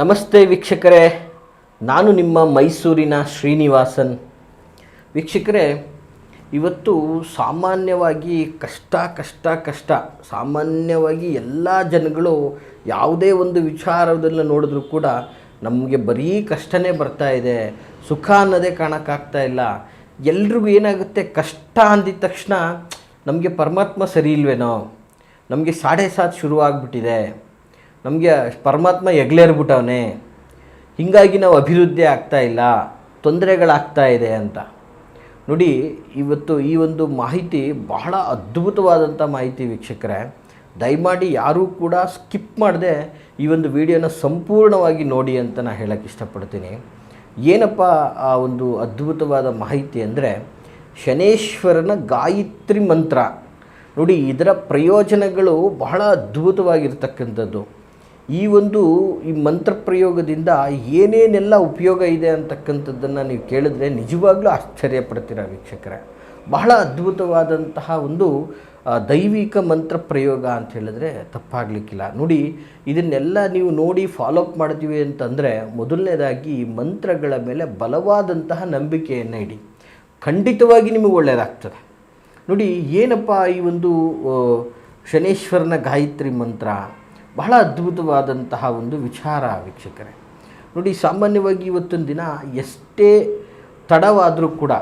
ನಮಸ್ತೆ ವೀಕ್ಷಕರೇ, ನಾನು ನಿಮ್ಮ ಮೈಸೂರಿನ ಶ್ರೀನಿವಾಸನ್. ವೀಕ್ಷಕರೇ, ಇವತ್ತು ಸಾಮಾನ್ಯವಾಗಿ ಕಷ್ಟ ಸಾಮಾನ್ಯವಾಗಿ ಎಲ್ಲ ಜನಗಳು ಯಾವುದೇ ಒಂದು ವಿಚಾರದಲ್ಲಿ ನೋಡಿದ್ರೂ ಕೂಡ ನಮಗೆ ಬರೀ ಕಷ್ಟನೇ ಬರ್ತಾ ಇದೆ, ಸುಖ ಅನ್ನೋದೇ ಕಾಣೋಕ್ಕಾಗ್ತಾ ಇಲ್ಲ. ಎಲ್ರಿಗೂ ಏನಾಗುತ್ತೆ, ಕಷ್ಟ ಅಂದಿದ ತಕ್ಷಣ ನಮಗೆ ಪರಮಾತ್ಮ ಸರಿ ಇಲ್ವೇನೋ, ನಮಗೆ 7:30 ಶುರುವಾಗ್ಬಿಟ್ಟಿದೆ, ನಮಗೆ ಪರಮಾತ್ಮ ಎಗ್ಲೇರ್ಬಿಟ್ಟವನೇ, ಹೀಗಾಗಿ ನಾವು ಅಭಿವೃದ್ಧಿ ಆಗ್ತಾಯಿಲ್ಲ, ತೊಂದರೆಗಳಾಗ್ತಾ ಇದೆ ಅಂತ. ನೋಡಿ, ಇವತ್ತು ಈ ಒಂದು ಮಾಹಿತಿ ಬಹಳ ಅದ್ಭುತವಾದಂಥ ಮಾಹಿತಿ ವೀಕ್ಷಕರೇ. ದಯಮಾಡಿ ಯಾರೂ ಕೂಡ ಸ್ಕಿಪ್ ಮಾಡದೆ ಈ ಒಂದು ವಿಡಿಯೋನ ಸಂಪೂರ್ಣವಾಗಿ ನೋಡಿ ಅಂತ ನಾನು ಹೇಳೋಕ್ಕೆ ಇಷ್ಟಪಡ್ತೀನಿ. ಏನಪ್ಪ ಆ ಒಂದು ಅದ್ಭುತವಾದ ಮಾಹಿತಿ ಅಂದರೆ, ಶನೇಶ್ವರನ ಗಾಯತ್ರಿ ಮಂತ್ರ. ನೋಡಿ, ಇದರ ಪ್ರಯೋಜನಗಳು ಬಹಳ ಅದ್ಭುತವಾಗಿರ್ತಕ್ಕಂಥದ್ದು. ಈ ಮಂತ್ರ ಪ್ರಯೋಗದಿಂದ ಏನೇನೆಲ್ಲ ಉಪಯೋಗ ಇದೆ ಅಂತಕ್ಕಂಥದ್ದನ್ನು ನೀವು ಕೇಳಿದ್ರೆ ನಿಜವಾಗ್ಲೂ ಆಶ್ಚರ್ಯಪಡ್ತೀರ ವೀಕ್ಷಕರೇ. ಬಹಳ ಅದ್ಭುತವಾದಂತಹ ಒಂದು ದೈವಿಕ ಮಂತ್ರ ಪ್ರಯೋಗ ಅಂತ ಹೇಳಿದ್ರೆ ತಪ್ಪಾಗಲಿಕ್ಕಿಲ್ಲ. ನೋಡಿ, ಇದನ್ನೆಲ್ಲ ನೀವು ನೋಡಿ ಫಾಲೋಅಪ್ ಮಾಡ್ತೀವಿ ಅಂತಂದರೆ, ಮೊದಲನೇದಾಗಿ ಈ ಮಂತ್ರಗಳ ಮೇಲೆ ಬಲವಾದಂತಹ ನಂಬಿಕೆಯನ್ನು ಇಡಿ, ಖಂಡಿತವಾಗಿ ನಿಮಗೆ ಒಳ್ಳೆಯದಾಗ್ತದೆ. ನೋಡಿ, ಏನಪ್ಪ ಈ ಒಂದು ಶನೇಶ್ವರನ ಗಾಯತ್ರಿ ಮಂತ್ರ, ಬಹಳ ಅದ್ಭುತವಾದಂತಹ ಒಂದು ವಿಚಾರ ವೀಕ್ಷಕರೇ. ನೋಡಿ, ಸಾಮಾನ್ಯವಾಗಿ ಇವತ್ತೊಂದು ದಿನ ಎಷ್ಟೇ ತಡವಾದರೂ ಕೂಡ,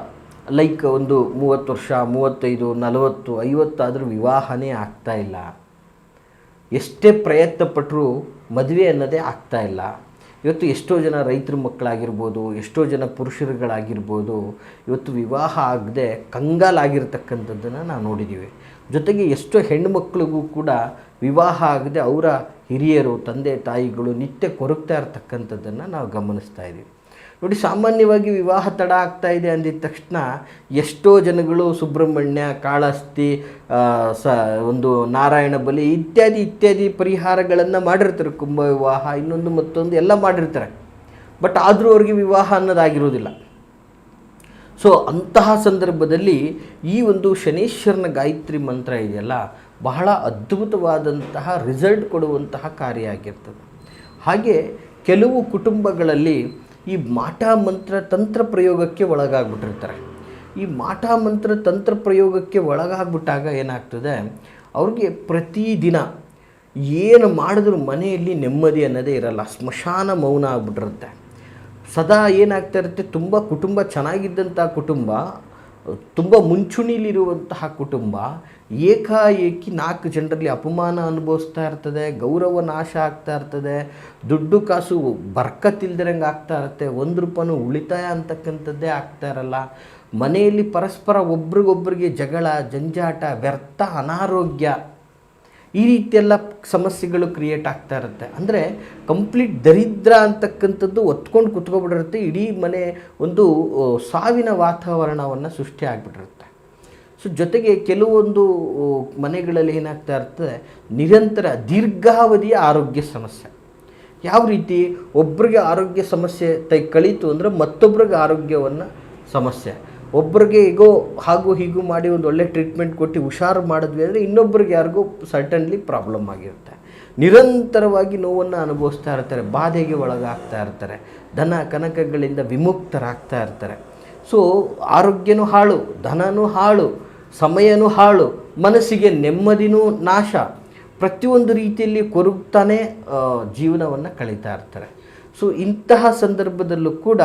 ಲೈಕ್ ಒಂದು 30 ವರ್ಷ, 35, 40, 50 ಆದರೂ ವಿವಾಹನೇ ಆಗ್ತಾಯಿಲ್ಲ. ಎಷ್ಟೇ ಪ್ರಯತ್ನ ಪಟ್ಟರೂ ಮದುವೆ ಅನ್ನೋದೇ ಆಗ್ತಾಯಿಲ್ಲ. ಇವತ್ತು ಎಷ್ಟೋ ಜನ ರೈತರ ಮಕ್ಕಳಾಗಿರ್ಬೋದು, ಎಷ್ಟೋ ಜನ ಪುರುಷರುಗಳಾಗಿರ್ಬೋದು, ಇವತ್ತು ವಿವಾಹ ಆಗದೆ ಕಂಗಾಲಾಗಿರ್ತಕ್ಕಂಥದ್ದನ್ನು ನಾವು ನೋಡಿದ್ದೀವಿ. ಜೊತೆಗೆ ಎಷ್ಟೋ ಹೆಣ್ಣುಮಕ್ಕಳಿಗೂ ಕೂಡ ವಿವಾಹ ಆಗದೆ ಅವರ ಹಿರಿಯರು, ತಂದೆ ತಾಯಿಗಳು ನಿತ್ಯ ಕೊರಗ್ತಾ ಇರ್ತಕ್ಕಂಥದ್ದನ್ನು ನಾವು ಗಮನಿಸ್ತಾ ಇದ್ದೀವಿ. ನೋಡಿ, ಸಾಮಾನ್ಯವಾಗಿ ವಿವಾಹ ತಡ ಆಗ್ತಾ ಇದೆ ಅಂದಿದ ತಕ್ಷಣ ಎಷ್ಟೋ ಜನಗಳು ಸುಬ್ರಹ್ಮಣ್ಯ, ಕಾಳಹಸ್ತಿ, ಒಂದು ನಾರಾಯಣ ಬಲಿ ಇತ್ಯಾದಿ ಪರಿಹಾರಗಳನ್ನು ಮಾಡಿರ್ತಾರೆ. ಕುಂಭ ವಿವಾಹ, ಇನ್ನೊಂದು ಮತ್ತೊಂದು ಎಲ್ಲ ಮಾಡಿರ್ತಾರೆ. ಬಟ್ ಆದರೂ ಅವ್ರಿಗೆ ವಿವಾಹ ಅನ್ನೋದಾಗಿರೋದಿಲ್ಲ. ಸೊ ಅಂತಹ ಸಂದರ್ಭದಲ್ಲಿ ಈ ಒಂದು ಶನೇಶ್ವರನ ಗಾಯತ್ರಿ ಮಂತ್ರ ಇದೆಯಲ್ಲ, ಬಹಳ ಅದ್ಭುತವಾದಂತಹ ರಿಸಲ್ಟ್ ಕೊಡುವಂತಹ ಕಾರ್ಯ ಆಗಿರ್ತದೆ. ಹಾಗೆ ಕೆಲವು ಕುಟುಂಬಗಳಲ್ಲಿ ಈ ಮಾಟ ಮಂತ್ರ ತಂತ್ರ ಪ್ರಯೋಗಕ್ಕೆ ಒಳಗಾಗ್ಬಿಟ್ಟಿರ್ತಾರೆ. ಈ ಮಾಟ ಮಂತ್ರ ತಂತ್ರ ಪ್ರಯೋಗಕ್ಕೆ ಒಳಗಾಗ್ಬಿಟ್ಟಾಗ ಏನಾಗ್ತದೆ, ಅವ್ರಿಗೆ ಪ್ರತಿದಿನ ಏನು ಮಾಡಿದ್ರೂ ಮನೆಯಲ್ಲಿ ನೆಮ್ಮದಿ ಅನ್ನೋದೇ ಇರಲ್ಲ, ಸ್ಮಶಾನ ಮೌನ ಆಗ್ಬಿಟ್ಟಿರುತ್ತೆ. ಸದಾ ಏನಾಗ್ತಾ ಇರುತ್ತೆ, ತುಂಬ ಕುಟುಂಬ ಚೆನ್ನಾಗಿದ್ದಂಥ ಕುಟುಂಬ, ತುಂಬ ಮುಂಚೂಣಿಲಿರುವಂತಹ ಕುಟುಂಬ ಏಕಾಏಕಿ 4 ಜನರಲ್ಲಿ ಅಪಮಾನ ಅನುಭವಿಸ್ತಾ ಇರ್ತದೆ, ಗೌರವ ನಾಶ ಆಗ್ತಾ ಇರ್ತದೆ, ದುಡ್ಡು ಕಾಸು ಬರ್ಕತ್ತಿಲ್ದಿರಂಗೆ ಆಗ್ತಾ ಇರುತ್ತೆ, 1 ರೂಪಾಯಿನೂ ಉಳಿತಾಯ ಅಂತಕ್ಕಂಥದ್ದೇ ಆಗ್ತಾ ಇರಲ್ಲ. ಮನೆಯಲ್ಲಿ ಪರಸ್ಪರ ಒಬ್ರಿಗೊಬ್ಬರಿಗೆ ಜಗಳ, ಜಂಜಾಟ, ವ್ಯರ್ಥ, ಅನಾರೋಗ್ಯ, ಈ ರೀತಿಯೆಲ್ಲ ಸಮಸ್ಯೆಗಳು ಕ್ರಿಯೇಟ್ ಆಗ್ತಾ ಇರುತ್ತೆ. ಅಂದರೆ ಕಂಪ್ಲೀಟ್ ದರಿದ್ರ ಅಂತಕ್ಕಂಥದ್ದು ಒತ್ಕೊಂಡು ಕುತ್ಕೊಬಿಟ್ಟಿರುತ್ತೆ. ಇಡೀ ಮನೆ ಒಂದು ಸಾವಿನ ವಾತಾವರಣವನ್ನು ಸೃಷ್ಟಿ ಆಗಿಬಿಟ್ಟಿರುತ್ತೆ. ಸೊ ಜೊತೆಗೆ ಕೆಲವೊಂದು ಮನೆಗಳಲ್ಲಿ ಏನಾಗ್ತಾ ಇರ್ತದೆ, ನಿರಂತರ ದೀರ್ಘಾವಧಿಯ ಆರೋಗ್ಯ ಸಮಸ್ಯೆ. ಯಾವ ರೀತಿ, ಒಬ್ಬರಿಗೆ ಆರೋಗ್ಯ ಸಮಸ್ಯೆ ಕಳೀತು ಅಂದರೆ ಮತ್ತೊಬ್ಬರಿಗೆ ಆರೋಗ್ಯವನ್ನು ಸಮಸ್ಯೆ, ಒಬ್ಬರಿಗೆ ಈಗೋ ಹಾಗೂ ಹೀಗೂ ಮಾಡಿ ಒಂದು ಒಳ್ಳೆ ಟ್ರೀಟ್ಮೆಂಟ್ ಕೊಟ್ಟು ಹುಷಾರು ಮಾಡಿದ್ವಿ ಅಂದರೆ ಇನ್ನೊಬ್ಬರಿಗೆ ಯಾರಿಗೂ ಸರ್ಟನ್ಲಿ ಪ್ರಾಬ್ಲಮ್ ಆಗಿರುತ್ತೆ. ನಿರಂತರವಾಗಿ ನೋವನ್ನು ಅನುಭವಿಸ್ತಾ ಇರ್ತಾರೆ, ಬಾಧೆಗೆ ಒಳಗಾಗ್ತಾ ಇರ್ತಾರೆ, ಧನ ಕನಕಗಳಿಂದ ವಿಮುಕ್ತರಾಗ್ತಾ ಇರ್ತಾರೆ. ಸೊ ಆರೋಗ್ಯನೂ ಹಾಳು, ಧನನೂ ಹಾಳು, ಸಮಯನೂ ಹಾಳು, ಮನಸ್ಸಿಗೆ ನೆಮ್ಮದಿನೂ ನಾಶ, ಪ್ರತಿಯೊಂದು ರೀತಿಯಲ್ಲಿ ಕೊರಗ್ತಾನೆ ಜೀವನವನ್ನು ಕಳೀತಾ ಇರ್ತಾರೆ. ಸೊ ಇಂತಹ ಸಂದರ್ಭದಲ್ಲೂ ಕೂಡ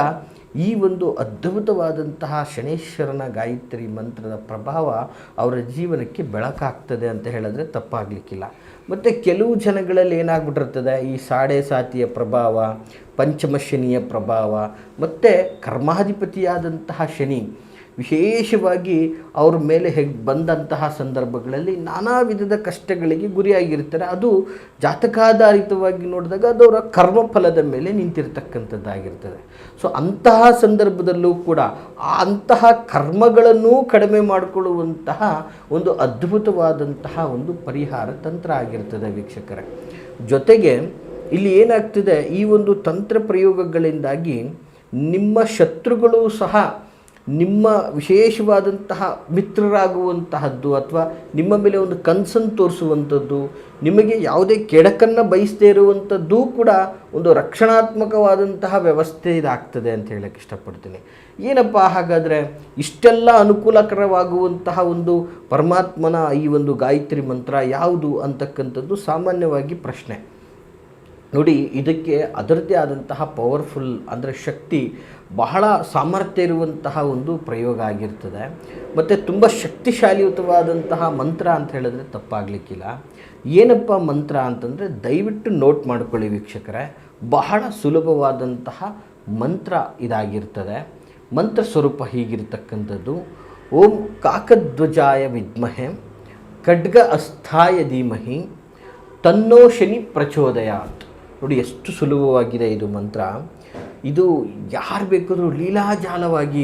ಈ ಒಂದು ಅದ್ಭುತವಾದಂತಹ ಶನೇಶ್ವರನ ಗಾಯತ್ರಿ ಮಂತ್ರದ ಪ್ರಭಾವ ಅವರ ಜೀವನಕ್ಕೆ ಬೆಳಕಾಗ್ತದೆ ಅಂತ ಹೇಳಿದ್ರೆ ತಪ್ಪಾಗಲಿಕ್ಕಿಲ್ಲ. ಮತ್ತು ಕೆಲವು ಜನಗಳಲ್ಲಿ ಏನಾಗ್ಬಿಟ್ಟಿರ್ತದೆ, ಈ 7:30 ಪ್ರಭಾವ, ಪಂಚಮ ಶನಿಯ ಪ್ರಭಾವ ಮತ್ತು ಕರ್ಮಾಧಿಪತಿಯಾದಂತಹ ಶನಿ ವಿಶೇಷವಾಗಿ ಅವ್ರ ಮೇಲೆ ಬಂದಂತಹ ಸಂದರ್ಭಗಳಲ್ಲಿ ನಾನಾ ವಿಧದ ಕಷ್ಟಗಳಿಗೆ ಗುರಿಯಾಗಿರ್ತಾರೆ. ಅದು ಜಾತಕಾಧಾರಿತವಾಗಿ ನೋಡಿದಾಗ ಅದು ಅವರ ಕರ್ಮಫಲದ ಮೇಲೆ ನಿಂತಿರ್ತಕ್ಕಂಥದ್ದಾಗಿರ್ತದೆ. ಸೊ ಅಂತಹ ಸಂದರ್ಭದಲ್ಲೂ ಕೂಡ ಅಂತಹ ಕರ್ಮಗಳನ್ನು ಕಡಿಮೆ ಮಾಡಿಕೊಳ್ಳುವಂತಹ ಒಂದು ಅದ್ಭುತವಾದಂತಹ ಒಂದು ಪರಿಹಾರ ತಂತ್ರ ಆಗಿರ್ತದೆ ವೀಕ್ಷಕರೇ. ಜೊತೆಗೆ ಇಲ್ಲಿ ಏನಾಗ್ತದೆ, ಈ ಒಂದು ತಂತ್ರ ಪ್ರಯೋಗಗಳಿಂದಾಗಿ ನಿಮ್ಮ ಶತ್ರುಗಳು ಸಹ ನಿಮ್ಮ ವಿಶೇಷವಾದಂತಹ ಮಿತ್ರರಾಗುವಂತಹದ್ದು ಅಥವಾ ನಿಮ್ಮ ಮೇಲೆ ಒಂದು ಕನಸನ್ನು ತೋರಿಸುವಂಥದ್ದು, ನಿಮಗೆ ಯಾವುದೇ ಕೆಡಕನ್ನು ಬಯಸದೇ ಇರುವಂಥದ್ದು ಕೂಡ ಒಂದು ರಕ್ಷಣಾತ್ಮಕವಾದಂತಹ ವ್ಯವಸ್ಥೆ ಇದಾಗ್ತದೆ ಅಂತ ಹೇಳಕ್ಕೆ ಇಷ್ಟಪಡ್ತೀನಿ. ಏನಪ್ಪ ಹಾಗಾದರೆ ಇಷ್ಟೆಲ್ಲ ಅನುಕೂಲಕರವಾಗುವಂತಹ ಒಂದು ಪರಮಾತ್ಮನ ಈ ಒಂದು ಗಾಯತ್ರಿ ಮಂತ್ರ ಯಾವುದು ಅಂತಕ್ಕಂಥದ್ದು ಸಾಮಾನ್ಯವಾಗಿ ಪ್ರಶ್ನೆ. ನೋಡಿ, ಇದಕ್ಕೆ ಅದರದ್ದೇ ಆದಂತಹ ಪವರ್ಫುಲ್ ಅಂದರೆ ಶಕ್ತಿ, ಬಹಳ ಸಾಮರ್ಥ್ಯ ಇರುವಂತಹ ಒಂದು ಪ್ರಯೋಗ ಆಗಿರ್ತದೆ. ಮತ್ತು ತುಂಬ ಶಕ್ತಿಶಾಲಿಯುತವಾದಂತಹ ಮಂತ್ರ ಅಂತ ಹೇಳಿದ್ರೆ ತಪ್ಪಾಗಲಿಕ್ಕಿಲ್ಲ. ಏನಪ್ಪ ಮಂತ್ರ ಅಂತಂದರೆ ದಯವಿಟ್ಟು ನೋಟ್ ಮಾಡ್ಕೊಳ್ಳಿ ವೀಕ್ಷಕರೇ, ಬಹಳ ಸುಲಭವಾದಂತಹ ಮಂತ್ರ ಇದಾಗಿರ್ತದೆ. ಮಂತ್ರ ಸ್ವರೂಪ ಹೀಗಿರ್ತಕ್ಕಂಥದ್ದು: ಓಂ ಕಾಕಧ್ವಜಾಯ ವಿದ್ಮಹೆ ಖಡ್ಗ ಅಸ್ಥಾಯ ಧೀಮಹಿ ತನ್ನೋ ಶನಿ ಪ್ರಚೋದಯಾತ್. ನೋಡಿ ಎಷ್ಟು ಸುಲಭವಾಗಿದೆ ಇದು ಮಂತ್ರ. ಇದು ಯಾರು ಬೇಕಾದರೂ ಲೀಲಾಜಾಲವಾಗಿ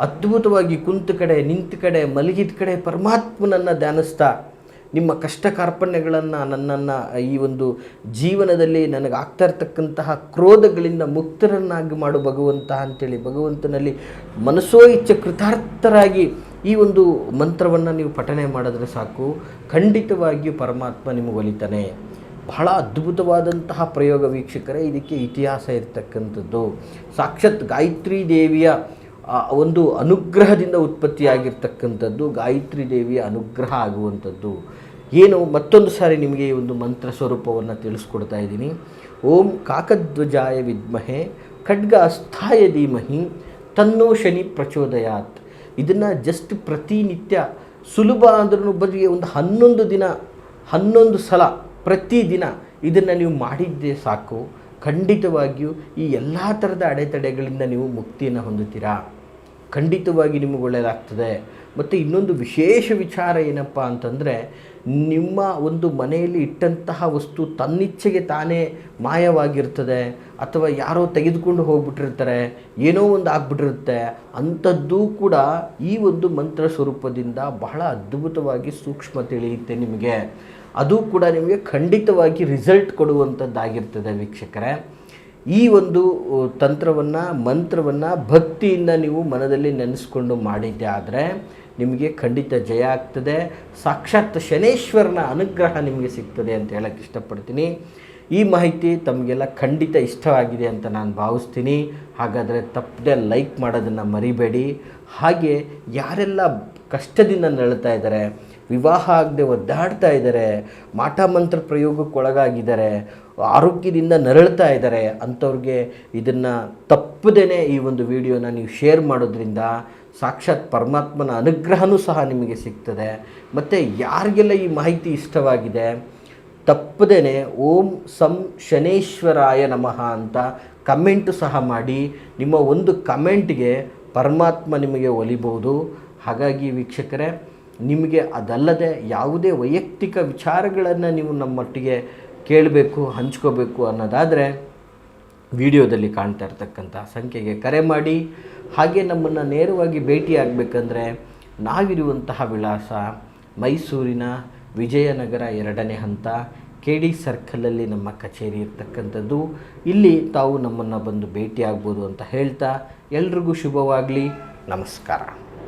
ಅದ್ಭುತವಾಗಿ ಕುಂತ ಕಡೆ, ನಿಂತ ಕಡೆ, ಮಲಗಿದ ಕಡೆ ಪರಮಾತ್ಮನನ್ನು ಧ್ಯಾನಿಸ್ತಾ ನಿಮ್ಮ ಕಷ್ಟ ಕಾರ್ಪಣ್ಯಗಳನ್ನು, ನನ್ನನ್ನು ಈ ಒಂದು ಜೀವನದಲ್ಲಿ ನನಗೆ ಆಗ್ತಾ ಇರ್ತಕ್ಕಂತಹ ಕ್ರೋಧಗಳಿಂದ ಮುಕ್ತರನ್ನಾಗಿ ಮಾಡು ಭಗವಂತ ಅಂತೇಳಿ ಭಗವಂತನಲ್ಲಿ ಮನಸ್ಸೋ ಇಚ್ಛೆ ಕೃತಾರ್ಥರಾಗಿ ಈ ಒಂದು ಮಂತ್ರವನ್ನು ನೀವು ಪಠನೆ ಮಾಡಿದ್ರೆ ಸಾಕು, ಖಂಡಿತವಾಗಿಯೂ ಪರಮಾತ್ಮ ನಿಮಗೆ ಒಲಿತಾನೆ. ಬಹಳ ಅದ್ಭುತವಾದಂತಹ ಪ್ರಯೋಗ ವೀಕ್ಷಕರೇ. ಇದಕ್ಕೆ ಇತಿಹಾಸ ಇರತಕ್ಕಂಥದ್ದು. ಸಾಕ್ಷಾತ್ ಗಾಯತ್ರಿ ದೇವಿಯ ಒಂದು ಅನುಗ್ರಹದಿಂದ ಉತ್ಪತ್ತಿಯಾಗಿರ್ತಕ್ಕಂಥದ್ದು, ಗಾಯತ್ರಿ ದೇವಿಯ ಅನುಗ್ರಹ ಆಗುವಂಥದ್ದು. ಏನು ಮತ್ತೊಂದು ಸಾರಿ ನಿಮಗೆ ಈ ಒಂದು ಮಂತ್ರ ಸ್ವರೂಪವನ್ನು ತಿಳಿಸ್ಕೊಡ್ತಾ ಇದ್ದೀನಿ. ಓಂ ಕಾಕಧ್ವಜಾಯ ವಿದ್ಮಹೆ ಖಡ್ಗ ಅಸ್ಥಾಯ ಧೀಮಹಿ ತನ್ನೋ ಶನಿ ಪ್ರಚೋದಯಾತ್. ಇದನ್ನು ಜಸ್ಟ್ ಪ್ರತಿನಿತ್ಯ ಸುಲಭ ಅಂದ್ರೂ ಬದಲಿಗೆ ಒಂದು 11 ದಿನ 11 ಸಲ ಪ್ರತಿದಿನ ಇದನ್ನು ನೀವು ಮಾಡಿದ್ದೇ ಸಾಕು, ಖಂಡಿತವಾಗಿಯೂ ಈ ಎಲ್ಲ ಥರದ ಅಡೆತಡೆಗಳಿಂದ ನೀವು ಮುಕ್ತಿಯನ್ನು ಹೊಂದುತ್ತೀರಾ. ಖಂಡಿತವಾಗಿ ನಿಮಗೆ ಒಳ್ಳೆಯದಾಗ್ತದೆ. ಮತ್ತು ಇನ್ನೊಂದು ವಿಶೇಷ ವಿಚಾರ ಏನಪ್ಪ ಅಂತಂದರೆ, ನಿಮ್ಮ ಒಂದು ಮನೆಯಲ್ಲಿ ಇಟ್ಟಂತಹ ವಸ್ತು ತನ್ನಿಚ್ಛೆಗೆ ತಾನೇ ಮಾಯವಾಗಿರ್ತದೆ, ಅಥವಾ ಯಾರೋ ತೆಗೆದುಕೊಂಡು ಹೋಗ್ಬಿಟ್ಟಿರ್ತಾರೆ, ಏನೋ ಒಂದು ಆಗ್ಬಿಟ್ಟಿರುತ್ತೆ, ಅಂಥದ್ದು ಕೂಡ ಈ ಒಂದು ಮಂತ್ರ ಸ್ವರೂಪದಿಂದ ಬಹಳ ಅದ್ಭುತವಾಗಿ ಸೂಕ್ಷ್ಮ ತಿಳಿಯುತ್ತೆ ನಿಮಗೆ. ಅದು ಕೂಡ ನಿಮಗೆ ಖಂಡಿತವಾಗಿ ರಿಸಲ್ಟ್ ಕೊಡುವಂಥದ್ದಾಗಿರ್ತದೆ ವೀಕ್ಷಕರೇ. ಈ ಒಂದು ತಂತ್ರವನ್ನು, ಮಂತ್ರವನ್ನು ಭಕ್ತಿಯಿಂದ ನೀವು ಮನದಲ್ಲಿ ನೆನೆಸ್ಕೊಂಡು ಮಾಡಿದ್ದೆ ಆದರೆ ನಿಮಗೆ ಖಂಡಿತ ಜಯ ಆಗ್ತದೆ. ಸಾಕ್ಷಾತ್ ಶನೇಶ್ವರನ ಅನುಗ್ರಹ ನಿಮಗೆ ಸಿಗ್ತದೆ ಅಂತ ಹೇಳಕ್ಕೆ ಇಷ್ಟಪಡ್ತೀನಿ. ಈ ಮಾಹಿತಿ ತಮಗೆಲ್ಲ ಖಂಡಿತ ಇಷ್ಟವಾಗಿದೆ ಅಂತ ನಾನು ಭಾವಿಸ್ತೀನಿ. ಹಾಗಾದರೆ ತಪ್ಪದೆ ಲೈಕ್ ಮಾಡೋದನ್ನು ಮರಿಬೇಡಿ. ಹಾಗೆ ಯಾರೆಲ್ಲ ಕಷ್ಟದಿಂದ ನರಳ್ತಾ ಇದ್ದಾರೆ, ವಿವಾಹ ಆಗದೆ ಒದ್ದಾಡ್ತಾ ಇದ್ದಾರೆ, ಮಾಟ ಮಂತ್ರ ಪ್ರಯೋಗಕ್ಕೆ ಒಳಗಾಗಿದ್ದಾರೆ, ಆರೋಗ್ಯದಿಂದ ನರಳ್ತಾ ಇದ್ದಾರೆ, ಅಂಥವ್ರಿಗೆ ಇದನ್ನು ತಪ್ಪದೇ ಈ ಒಂದು ವಿಡಿಯೋನ ನೀವು ಶೇರ್ ಮಾಡೋದ್ರಿಂದ ಸಾಕ್ಷಾತ್ ಪರಮಾತ್ಮನ ಅನುಗ್ರಹವೂ ಸಹ ನಿಮಗೆ ಸಿಗ್ತದೆ. ಮತ್ತು ಯಾರಿಗೆಲ್ಲ ಈ ಮಾಹಿತಿ ಇಷ್ಟವಾಗಿದೆ ತಪ್ಪದೇ ಓಂ ಸಂ ಶನೇಶ್ವರಾಯ ನಮಃ ಅಂತ ಕಮೆಂಟು ಸಹ ಮಾಡಿ. ನಿಮ್ಮ ಒಂದು ಕಮೆಂಟ್ಗೆ ಪರಮಾತ್ಮ ನಿಮಗೆ ಒಲಿಬೋದು. ಹಾಗಾಗಿ ವೀಕ್ಷಕರೇ, ನಿಮಗೆ ಅದಲ್ಲದೆ ಯಾವುದೇ ವೈಯಕ್ತಿಕ ವಿಚಾರಗಳನ್ನು ನೀವು ನಮ್ಮೊಟ್ಟಿಗೆ ಕೇಳಬೇಕು, ಹಂಚ್ಕೋಬೇಕು ಅನ್ನೋದಾದರೆ ವಿಡಿಯೋದಲ್ಲಿ ಕಾಣ್ತಾ ಇರ್ತಕ್ಕಂಥ ಸಂಖ್ಯೆಗೆ ಕರೆ ಮಾಡಿ. ಹಾಗೆ ನಮ್ಮನ್ನು ನೇರವಾಗಿ ಭೇಟಿಯಾಗಬೇಕಂದ್ರೆ ನಾವಿರುವಂತಹ ವಿಳಾಸ ಮೈಸೂರಿನ ವಿಜಯನಗರ 2ನೇ ಹಂತ KD ಸರ್ಕಲಲ್ಲಿ ನಮ್ಮ ಕಚೇರಿ ಇರ್ತಕ್ಕಂಥದ್ದು. ಇಲ್ಲಿ ತಾವು ನಮ್ಮನ್ನು ಬಂದು ಭೇಟಿಯಾಗ್ಬೋದು ಅಂತ ಹೇಳ್ತಾ ಎಲ್ರಿಗೂ ಶುಭವಾಗಲಿ. ನಮಸ್ಕಾರ.